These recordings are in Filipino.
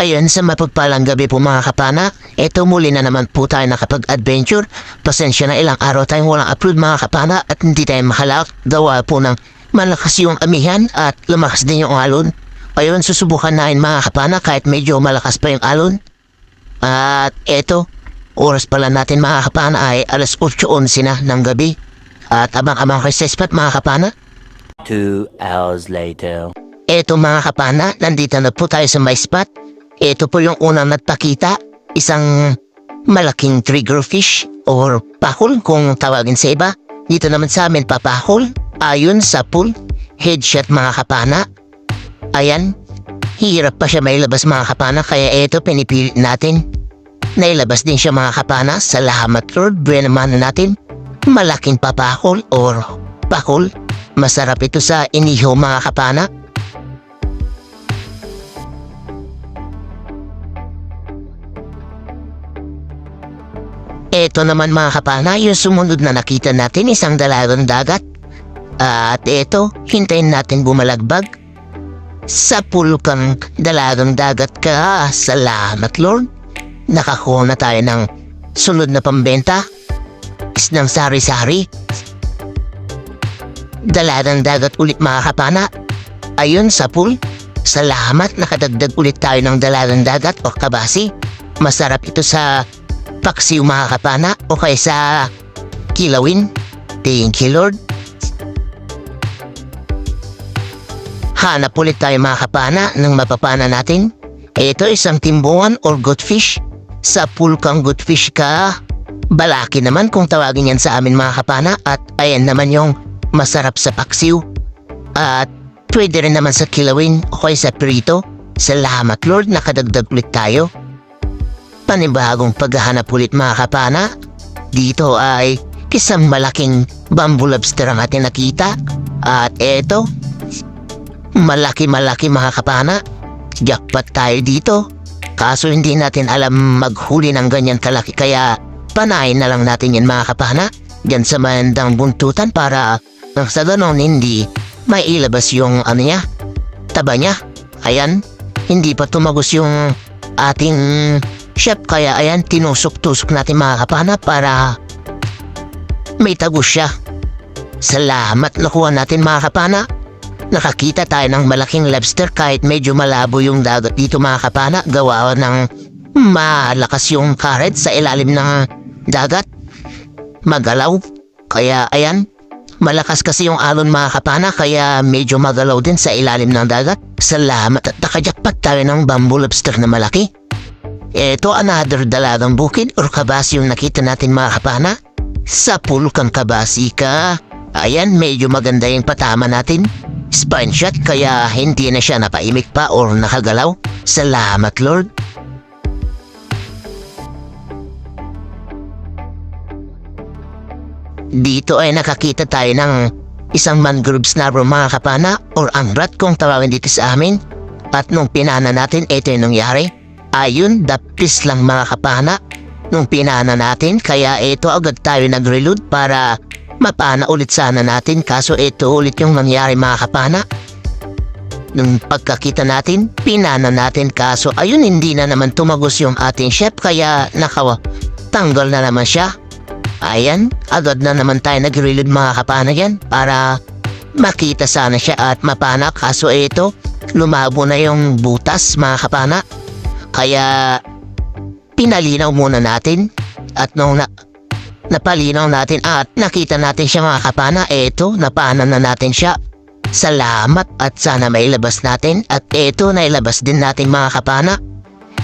Ayun, sa mapagpalang gabi po mga kapana, eto muli na naman po tayo nakapag-adventure. Pasensya na, ilang araw tayong walang upload mga kapana at hindi tayo makalak. Gawa po ng malakas yung amihan at lumakas din yung alon. Ayun, susubukan natin mga kapana kahit medyo malakas pa yung alon. At eto, oras pala natin mga kapana ay alas 8:11 na ng gabi. At abang-abang kay Sespat mga kapana. 2 hours later. Eto mga kapana, nandito na po tayo sa my spot. Ito po yung unang nagpakita, isang malaking triggerfish or pakol kung tawagin sa iba. Dito naman sa amin papakol, ayon sa pool, headshot mga kapana. Ayan, hirap pa siya mailabas mga kapana kaya ito pinipilit natin. Nailabas din siya mga kapana, salamat Lord, buwan naman natin. Malaking papakol or pakol, masarap ito sa inihaw mga kapana. Ito naman mga kapana, yung sumunod na nakita natin isang dalagang dagat. At ito, hintayin natin bumalagbag. Sa pulkang dalagang dagat ka, salamat Lord. Nakakuha na tayo ng sunod na pambenta. Isnang sari-sari. Dalagang dagat ulit mga kapana. Ayun sa pool, salamat nakadagdag ulit tayo ng dalagang dagat o kabasi. Masarap ito sa paksiw mga kapana o kaya sa kilawin. Thank you Lord. Hanap ulit tayo mga kapana ng mapapana natin. Ito isang timbungan or goldfish. Sa pool kang goldfish ka, balaki naman kung tawagin yan sa amin mga kapana. At ayan naman yung masarap sa paksiw. At pwede rin naman sa kilawin o kaya sa prito. Salamat Lord, nakadagdag ulit tayo. Panibagong paghahanap ulit mga kapana. Dito ay isang malaking bamboo lobster ang ating nakita. At eto, malaki mga kapana. Jackpot tayo dito. Kaso hindi natin alam maghuli ng ganyan kalaki kaya panayin na lang natin yan mga kapana. Diyan sa mandang buntutan para sa ganon hindi mailabas yung niya, taba niya. Ayan, hindi pa tumagos yung ating chef kaya ayan tinusok-tusok natin mga kapana para may tagus siya. Salamat nakuha natin mga kapana. Nakakita tayo ng malaking lobster kahit medyo malabo yung dagat dito mga kapana. Gawa ng malakas yung current sa ilalim ng dagat. Magalaw. Kaya ayan, malakas kasi yung alon mga kapana kaya medyo magalaw din sa ilalim ng dagat. Salamat at nakajakpat tayo ng bamboo lobster na malaki. Ito another dalagang bukid or kabasi yung nakita natin mga kapana. Sa pulkang kabasi ka. Ayan, medyo maganda yung patama natin. Spine shot kaya hindi na siya napaimik pa or nakagalaw. Salamat Lord. Dito ay nakakita tayo ng isang mangrove snapper mga kapana or angrat kung tawagin dito sa amin. At nung pinana natin, ito yung nangyari. Ayun, dapis lang mga kapana nung pinana natin kaya ito agad tayo nag-reload para mapana ulit sana natin kaso ito ulit yung nangyari mga kapana. Nung pagkakita natin, pinana natin kaso ayun hindi na naman tumagos yung ating chef kaya tanggal na naman siya. Ayan, agad na naman tayo nag-reload mga kapana yan para makita sana siya at mapana kaso ito lumabo na yung butas mga kapana. Kaya pinalinaw muna natin at nung napalinaw natin at nakita natin siya mga kapana, eto napana na natin siya. Salamat at sana mailabas natin at eto nailabas din natin mga kapana.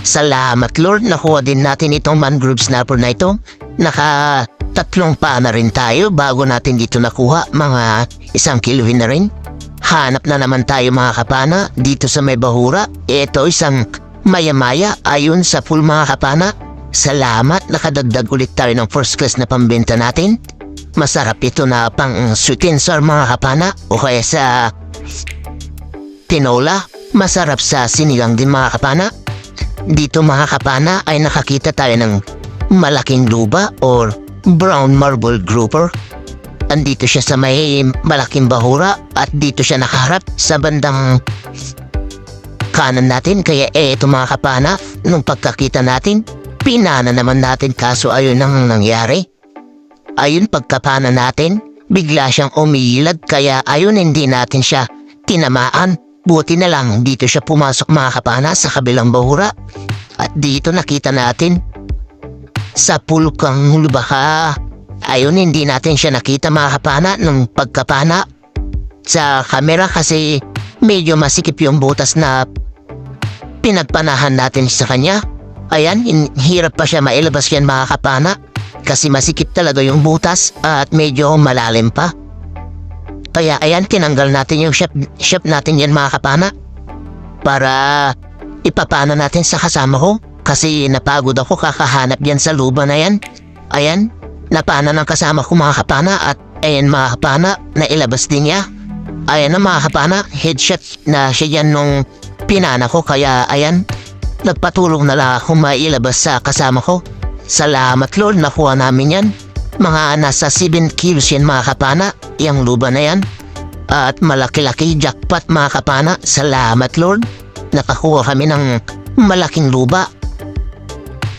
Salamat Lord, nakuha din natin itong mangrove snapper na ito. Naka 3 pana rin tayo bago natin dito nakuha, mga 1 kilohin na rin. Hanap na naman tayo mga kapana dito sa may bahura. Ito isang maya-maya ayon sa pool mga kapana. Salamat, nakadagdag ulit tayo ng first class na pambenta natin. Masarap ito na pang sweet and sour mga kapana o kaya sa tinola. Masarap sa sinigang din mga kapana. Dito mga kapana ay nakakita tayo ng malaking luba or brown marble grouper. Andito siya sa may malaking bahura at dito siya nakaharap sa bandang kanan natin. Kaya eto mga kapana, nung pagkakita natin, pinana naman natin kaso ayun ang nangyari. Ayun pagkapana natin, bigla siyang umilag kaya ayun hindi natin siya tinamaan. Buti na lang dito siya pumasok mga kapana sa kabilang bahura. At dito nakita natin sa pulkang lubaka. Ayun hindi natin siya nakita mga kapana nung pagkapana sa kamera kasi medyo masikip yung butas na pinagpanahan natin sa kanya. Ayan, hirap pa siya mailabas yan mga kapana kasi masikip talaga yung butas at medyo malalim pa. Kaya ayan, tinanggal natin yung shop natin yan mga kapana para ipapana natin sa kasama ko kasi napagod ako kakahanap yan sa luba na yan. Ayan, napana ng kasama ko mga kapana at ayan mga kapana, nailabas din niya. Ayan na mga kapana, headshot na siya yan nung pinana ko kaya ayan, nagpatulong na lang ako mailabas sa kasama ko. Salamat Lord, nakuha namin yan. Mga nasa 7 kilos yan mga kapana, yung luba na yan. At malaki-laki jackpot mga kapana, salamat Lord. Nakakuha kami ng malaking luba.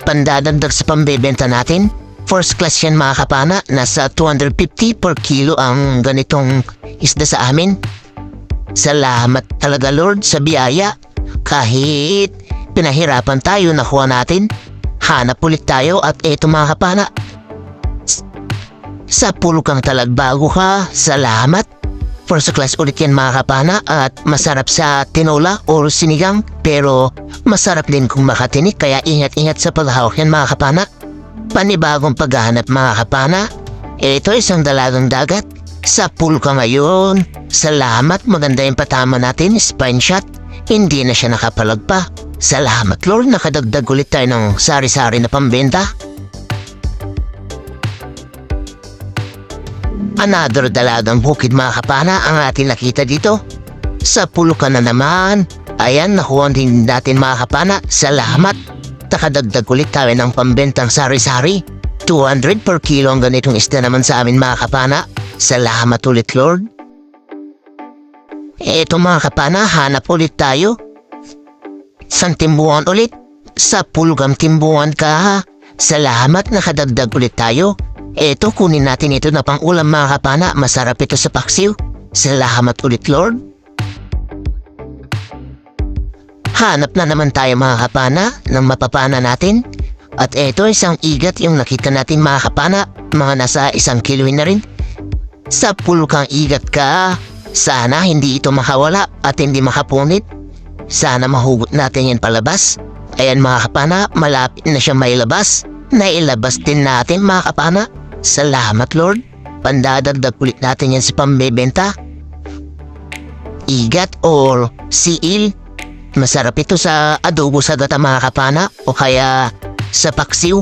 Pandadagdag sa pambebenta natin. First class yan mga kapana, nasa 250 per kilo ang ganitong isda sa amin. Salamat talaga Lord sa biyaya. Kahit pinahirapan tayo, nakuha natin. Hanap ulit tayo at eto mga kapana. Sa pulkang talagbago ka, salamat. First class ulit yan mga kapana at masarap sa tinola o sinigang pero masarap din kung makatinik kaya ingat-ingat sa paghahawak yan mga kapana. Panibagong paghahanap mga kapana. Ito isang dalagang dagat. Sa pulka ngayon. Salamat, maganda yung patama natin, spine shot. Hindi na siya nakapalag pa. Salamat Lord, nakadagdag ulit tayo ng sari-sari na pambenta. Another dalagang bukid mga kapana ang ating nakita dito. Sa pulka na naman. Ayan, nakuha din natin mga kapana. Salamat. Nakadagdag ulit tayo ng pambentang sari-sari. 200 per kilo ang ganitong isda naman sa amin mga kapana. Salamat ulit Lord. Eto mga kapana, hanap ulit tayo. San timbuhan ulit? Sa pulgang timbuhan ka. Salamat, nakadagdag ulit tayo. Eto, kunin natin ito na pang ulam mga kapana. Masarap ito sa paksiw. Salamat ulit Lord. Hanap na naman tayo mga kapana ng mapapana natin. At eto, isang igat yung nakita natin mga kapana. Mga nasa 1 kilo na rin. Sa pulkang igat ka. Sana hindi ito makawala at hindi makapunit. Sana mahugot natin yan palabas. Ayan mga kapana, malapit na siya mailabas. Nailabas din natin mga kapana. Salamat Lord. Pandadagdag ulit natin yan sa pambebenta. Igat or siil. Masarap ito sa adobo sa gata mga kapana o kaya sa paksiw.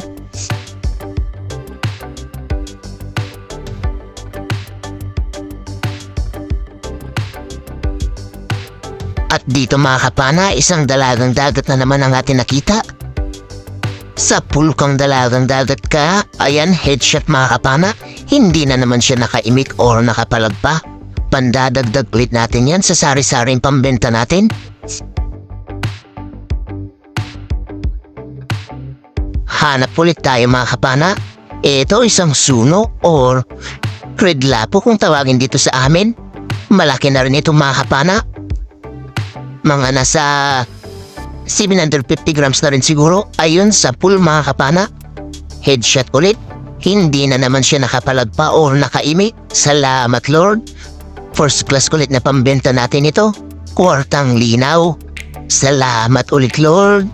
At dito mga kapana, isang dalagang dagat na naman ang ating nakita. Sa pulkang dalagang dagat ka, ayan, headshot mga kapana, hindi na naman siya nakaimik or nakapalag pa. Pandadagdag ulit natin yan sa sari-saring pambenta natin. Hanap ulit tayo mga kapana. Ito isang suno or red lapo kung tawagin dito sa amin. Malaki na rin ito mga kapana. Mga nasa 750 grams na rin siguro. Ayun sa pool mga kapana. Headshot ulit. Hindi na naman siya nakapalag pa or nakaimik. Salamat Lord. First class ulit na pambenta natin ito. Kwartang linaw. Salamat ulit Lord.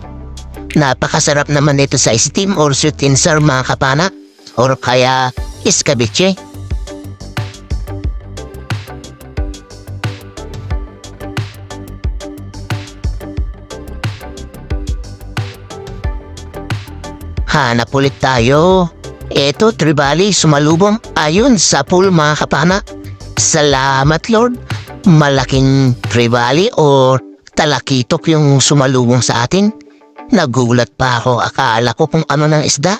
Napakasarap naman ito sa steam or sweet and sour mga kapana. Or kaya escabeche. Hanap ulit tayo. Eto, tribali, sumalubong. Ayun, sa pool mga kapana. Salamat Lord. Malaking tribali or talakitok yung sumalubong sa atin. Nagulat pa ako. Akala ko kung ano ng isda.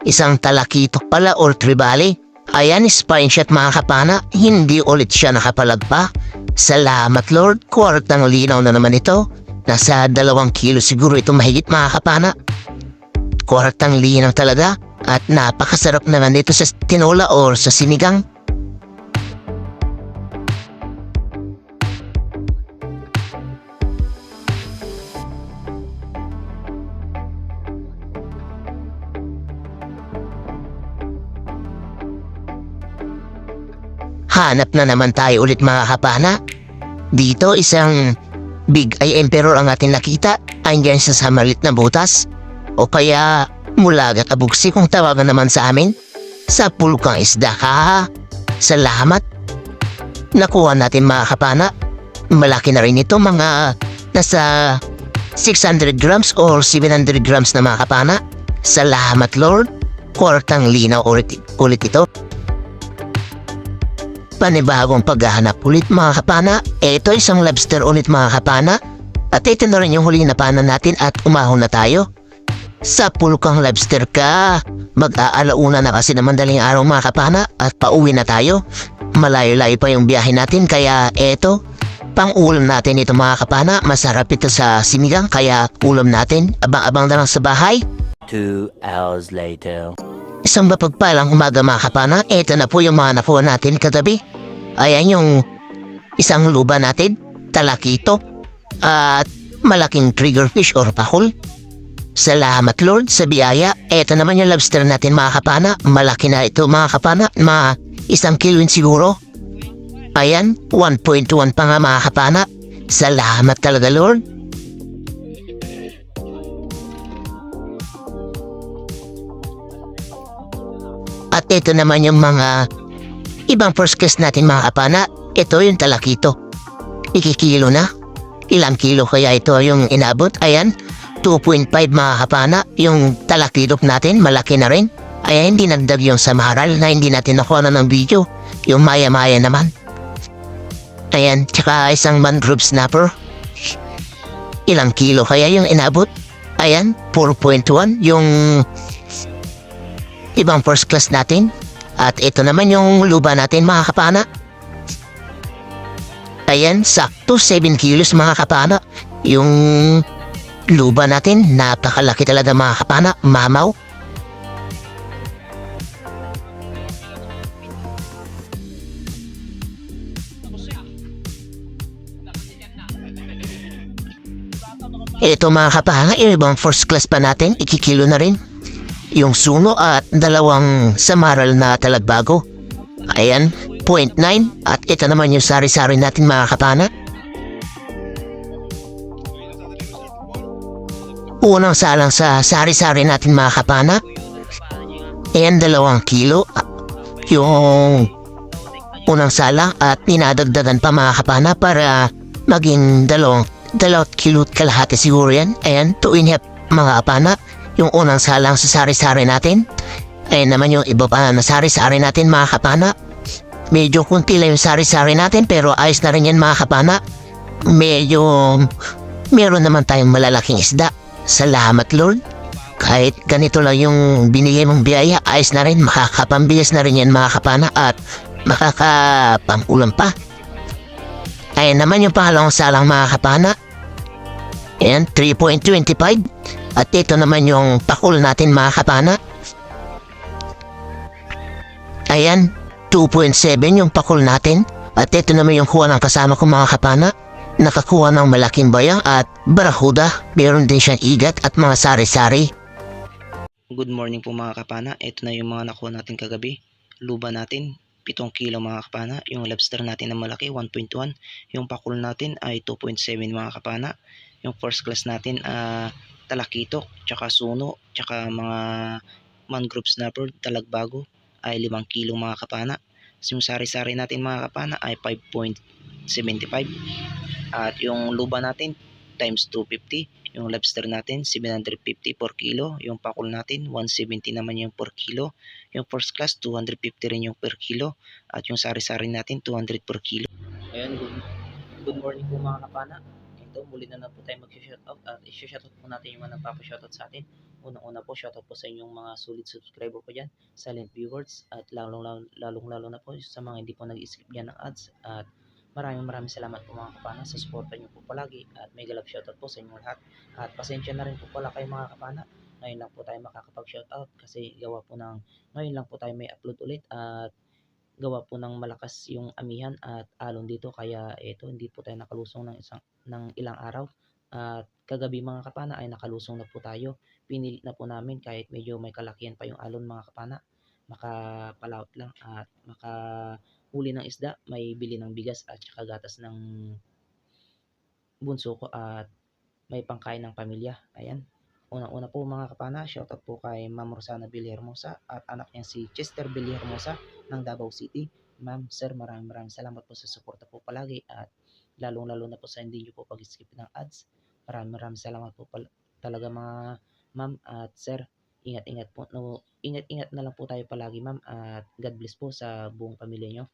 Isang talakitok pala or tribali. Ayan, spine shot mga kapana. Hindi ulit siya nakapalag pa. Salamat Lord. Kwartang linaw na naman ito. Nasa 2 kilo siguro ito mahigit mga kapana. Kwartang linaw talaga at napakasarap naman dito sa tinola or sa sinigang. Hanap na naman tayo ulit mga kapana. Dito isang Big Eye Emperor ang ating nakita. Andyan siya sa malit na butas. O kaya mulagat abuksi kung tawagan naman sa amin. Sa pulkang isda ka. Salamat. Nakuha natin mga kapana. Malaki na rin ito, mga nasa 600 grams or 700 grams na mga kapana. Salamat Lord. Kwartang linaw ulit ito. Panibagong paghahanap ulit mga kapana. Ito isang lobster ulit mga kapana. At ito na rin yung huli na pana natin at umahon na tayo. Sa pulkang lobster ka. Mag-aalauna na kasi na madaling araw mga kapana at pauwi na tayo. Malayo-layo pa yung biyahe natin kaya eto, pang ulam natin ito mga kapana. Masarap ito sa sinigang kaya ulam natin. Abang-abang na lang sa bahay. 2 hours later. Isang mapagpalang umaga mga kapana. Ito na po yung mga nakuha natin katabi. Ayan yung isang luba natin, talakito, at malaking triggerfish or pakul. Salamat Lord sa biyaya. Ito naman yung lobster natin mga kapana. Malaki na ito mga kapana. Mga 1 kilo siguro. Ayan, 1.1 pa nga mga kapana. Salamat talaga Lord. At ito naman yung mga ibang first class natin mga kapana. Ito yung talakito. Ikikilo na. Ilang kilo kaya ito yung inabot? Ayan, 2.5 mga kapana. Yung talakito natin, malaki na rin. Ayan, hindi nagdag yung sa maharal na hindi natin nakuha na ng video. Yung maya-maya naman. Ayan, tsaka isang mangrove snapper. Ilang kilo kaya yung inabot? Ayan, 4.1 yung ibang first class natin. At ito naman yung luba natin mga kapana. Ayan, sakto 7 kilos mga kapana. Yung luba natin, napakalaki talaga mga kapana. Mamaw. Ito mga kapana, yung ibang first class pa natin, ikikilo na rin. Yung suno at 2 samaral na talagbago. Ayan, 0.9. At ito naman yung sari-sari natin mga kapana. Unang salang sa sari-sari natin mga kapana. Ayan, 2 kilo. Yung unang salang at ninadagdagan pa mga kapana para maging 2 kilo kalahati siguro yan. Ayan, 2.5 mga kapana. Yung unang salang sa sari-sari natin. Ayan naman yung iba pa na sari-sari natin mga kapana. Medyo kunti lang yung sari-sari natin pero ayos na rin yan mga kapana. Medyo meron naman tayong malalaking isda. Salamat Lord. Kahit ganito lang yung binigay mong biyaya, ayos na rin. Makakapambilis na rin yan mga kapana at makakapangulam pa. Ayan naman yung pangalawang salang mga kapana. Ayan, 3.25. At ito naman yung pakul natin mga kapana. Ayan, 2.7 yung pakul natin. At ito naman yung kuha ng kasama ko mga kapana. Nakakuha ng malaking bayang at barakuda. Meron din siyang igat at mga sari-sari. Good morning po mga kapana. Ito na yung mga nakuha natin kagabi. Luba natin, 7 kilo mga kapana. Yung lobster natin na malaki, 1.1. Yung pakul natin ay 2.7 mga kapana. Yung first class natin, talakito, tsaka suno, tsaka mga mangrove snapper, talagbago, ay 5 kilo mga kapana. So, yung sari-sari natin mga kapana ay 5.75. At yung luba natin, times 250. Yung lobster natin, 750 per kilo. Yung pakul natin, 170 naman yung per kilo. Yung first class, 250 rin yung per kilo. At yung sari-sari natin, 200 per kilo. Ayan, good morning po mga kapana. Ito, muli na po tayo mag-shoutout at i-shoutout po natin yung mga nagpapa-shoutout sa atin. Unang-una po, shoutout po sa inyong mga solid subscriber po dyan, silent viewers, at lalong-lalo na po sa mga hindi po nag-skip dyan ng ads. At Maraming salamat po mga kapana sa suporta niyo po palagi at mega love shoutout po sa inyo lahat. At pasensya na rin po pala kayo mga kapana. Ngayon lang po tayo makakapag-shoutout kasi gawa po ng ngayon lang po tayo may upload ulit at gawa po ng malakas yung amihan at alon dito kaya ito hindi po tayo nakalusong ng ilang araw. At kagabi mga kapana ay nakalusong na po tayo. Pinilit na po namin kahit medyo may kalakihan pa yung alon mga kapana. Makapalaot lang at makahuli ng isda, may bili ng bigas at saka gatas ng bunso ko at may pangkain ng pamilya. Ayan. Una-una po mga kapana, shoutout po kay Ma'am Rosana Villarmosa at anak niya si Chester Villarmosa ng Davao City. Ma'am, sir, maraming salamat po sa suporta po palagi at lalong-lalo na po sa hindi niyo po pag-skip ng ads. Maraming salamat po talaga mga ma'am at sir. Ingat-ingat po. No, ingat-ingat na lang po tayo palagi ma'am at God bless po sa buong pamilya niyo.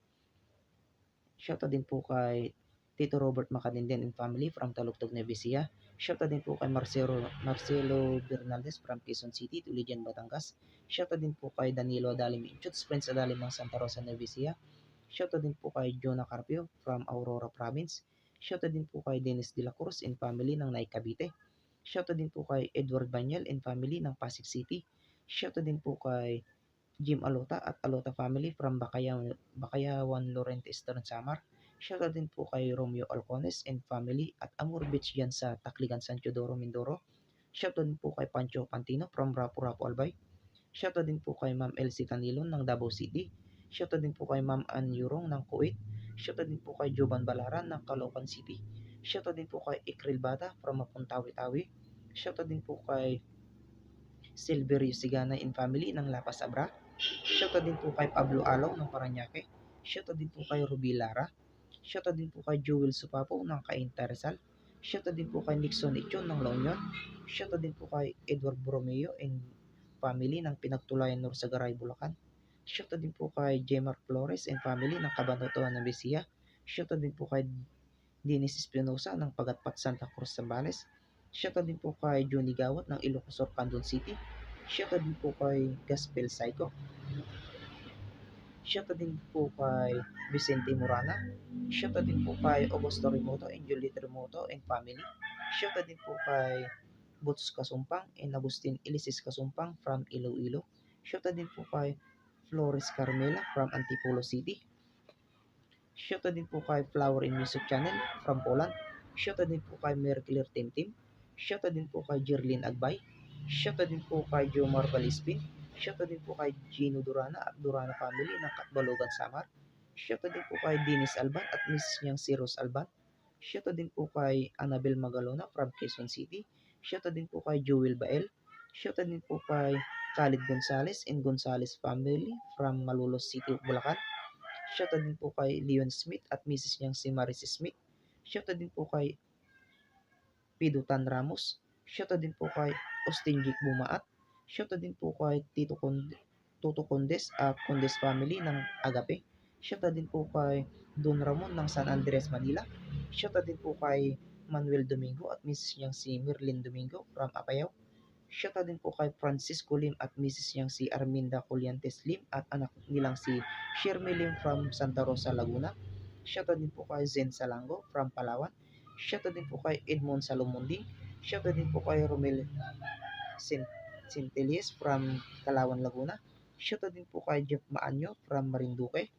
Shoutout din po kay Tito Robert Macadenden and family from Talugtog, Nueva Ecija. Shoutout din po kay Marcelo Bernaldez from Quezon City, Tulijan, Batangas. Shoutout din po kay Danilo Adalim Inchuts, Prince Adalim ng Santa Rosa, Nueva Ecija. Shoutout din po kay Jonah Carpio from Aurora Province. Shoutout din po kay Dennis De La Cruz and family ng Nay Cavite. Shoutout din po kay Edward Banyel and family ng Pasig City. Shoutout din po kay Jim Alota at Alota family from Bakayawan Lorente Eastern Samar. Shoutout din po kay Romeo Alcones and family at Amur Beach yan sa Takligan, San Teodoro, Mindoro. Shoutout din po kay Pancho Pantino from Rapu-Rapu Albay. Shoutout din po kay Ma'am Elsie Tanilon ng Davao City. Shoutout din po kay Ma'am Ann Yurong ng Kuwait. Shoutout din po kay Joban Balaran ng Caloocan City. Shoutout din po kay Ikril Bata from Mapuntawi-Tawi. Shoutout din po kay Silverio Sigana and family ng Lapas Abra. Shoutout din po kay Pablo Alaw ng Paranaque. Shoutout din po kay Ruby Lara. Shoutout din po kay Jewel Supapo ng Cainta Rizal. Shoutout din po kay Nixon Ichon ng La Union. Shoutout din po kay Edward Borromeo and family ng Pinagtulayan Norsagaray, Bulacan. Shoutout din po kay Jemar Flores and family ng Cabanatuan ng Bisia. Shoutout din po kay Dennis Espinosa ng Pagatpat, Santa Cruz, Zambales. Shoutout din po kay Johnny Gawat ng Ilocos, Candon City. Shoutout din po kay Gaspel Psycho. Shoutout din po kay Vicente Morana. Shoutout din po kay Augusto Remoto and Juliet Remoto and family. Shoutout din po kay Boots Kasumpang and Agustin Elisis Kasumpang from Iloilo. Shoutout din po kay Flores Carmela from Antipolo City. Shoutout din po kay Flower in Music Channel from Poland. Shoutout din po kay Mercler Team Team. Shoutout din po kay Jerlyn Agbay. Shoutout din po kay Jomar Balispin. Shoutout din po kay Gino Durana at Durana family ng Katbalogan, Samar. Shoutout din po kay Dennis Alban at Miss niyang si Rose Alban. Shoutout din po kay Annabel Magalona from Quezon City. Shoutout din po kay Joel Bael. Shoutout din po kay Khalid Gonzales and Gonzales family from Malolos City, Bulacan. Shoutout din po kay Leon Smith at Mrs. niyang si Maris Smith. Shoutout din po kay Pidutan Ramos. Shoutout din po kay Austin Jake Bumaat. Shoutout din po kay Tuto Condes at Condes family ng Agape. Shoutout din po kay Don Ramon ng San Andres, Manila. Shoutout din po kay Manuel Domingo at Mrs. niyang si Merlin Domingo from Apayao. Shoutout din po kay Francisco Lim at Mrs. niyang si Arminda Colliantes Lim at anak nilang si Shirley Lim from Santa Rosa, Laguna. Shoutout din po kay Zen Salango from Palawan. Shoutout din po kay Edmond Salomonding. Shoutout din po kay Romel Centelies from Calawan, Laguna. Shoutout din po kay Jeff Maanyo from Marinduque.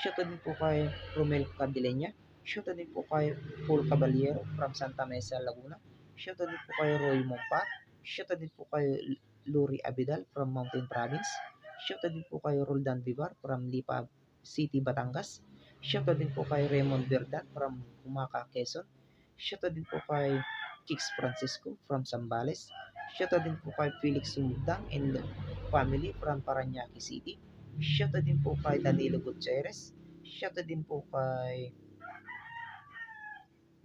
Shoutout din po kay Romel Cadilena. Shoutout din po kay Paul Caballero from Santa Mesa, Laguna. Shoutout din po kay Roy Mompa. Shoutout din po kay Luri Abidal from Mountain Province. Shoutout din po kay Roldan Vivar from Lipa City, Batangas. Shoutout din po kay Raymond Verdan from Humaca, Quezon. Shoutout din po kay Kix Francisco from Zambales. Shoutout din po kay Felix Sumudang and family from Paranaque City. Shoutout din po kay Danilo Gutierrez. Shoutout din po kay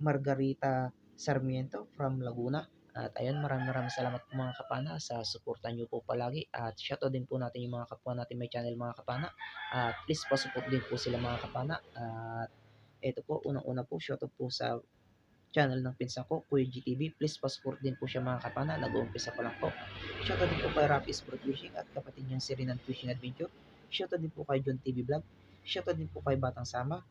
Margarita Sarmiento from Laguna. At ayun, maraming salamat po mga kapana sa suporta nyo po palagi. At shoutout din po natin yung mga kapwa natin may channel mga kapana. At please pa-support din po sila mga kapana. At ito po, unang-una po, shoutout po sa channel ng pinsan ko, Kuya GTV. Please pa-support din po siya mga kapana. Nag-uumpisa pa lang po. Shoutout din po kay Rapis Sport Fishing at kapatid niyang si Renan Fishing Adventure. Shoutout din po kay John TV Vlog. Shoutout din po kay Batang Sama.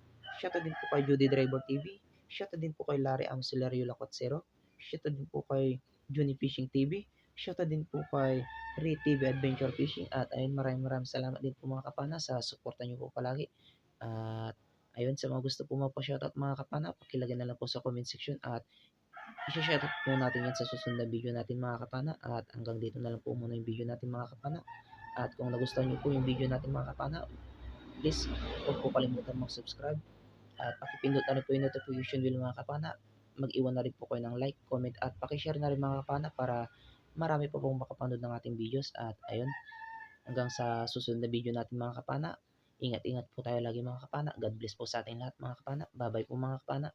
Shoutout din po kay Judy Driver TV. Shoutout din po kay Larry Amsilario Lacotsero. Shoutout din po kay Juni Fishing TV. Shoutout din po kay Ray TV Adventure Fishing. At ayun, maraming salamat din po mga kapana sa suporta nyo po palagi. At ayun, sa mga gusto po magpa-shoutout mga kapana, pakilagay na lang po sa comment section at i-shoutout po natin yan sa susunod na video natin mga kapana. At hanggang dito na lang po muna yung video natin mga kapana. At kung nagustuhan nyo po yung video natin mga kapana, please huwag po kalimutan mag-subscribe at pakipindot na rin po yung notification bell mga kapana. Mag-iwan na rin po kayo ng like, comment at pakishare na rin mga kapana para marami po pong makapanood ng ating videos. At ayun, hanggang sa susunod na video natin mga kapana, ingat-ingat po tayo lagi mga kapana. God bless po sa ating lahat mga kapana. Bye bye po mga kapana.